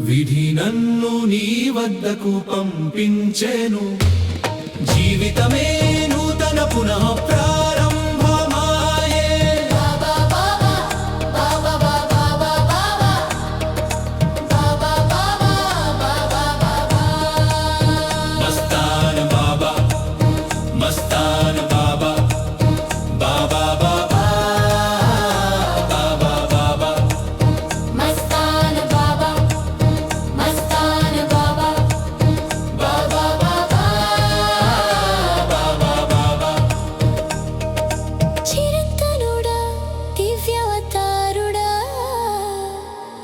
విధి నన్ను నీ వద్దకు పంపించెను. జీవితమే నూతన పునః ప్రారంభమాయే. మస్తాన బాబా, మస్తాన బాబా, బాబా బాబా, బాబా బాబా, మస్తాన బాబా, మస్తాన బాబా, బాబా బాబా, బాబా బాబా. చిరంతనుడా దివ్యావతారుడా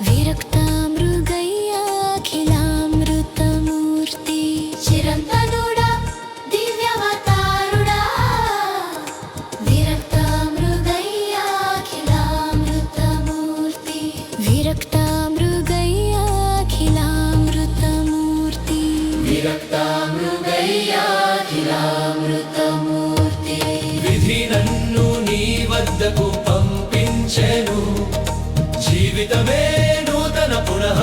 విరక్తామృగయ్యాఖిలామృతమూర్తి. చిరంతనుడా దివ్యావతారుడా విరక్తామృగయ్యాఖిలామృతమూర్తి. విరక్తామృగయ్యాఖిలామృతమూర్తి. విరక్తామృగయ్యాఖిలామృతమూర్తి. విధి నన్ను నీ వద్దకు పంపించెను. జీవితమే నూతన పునః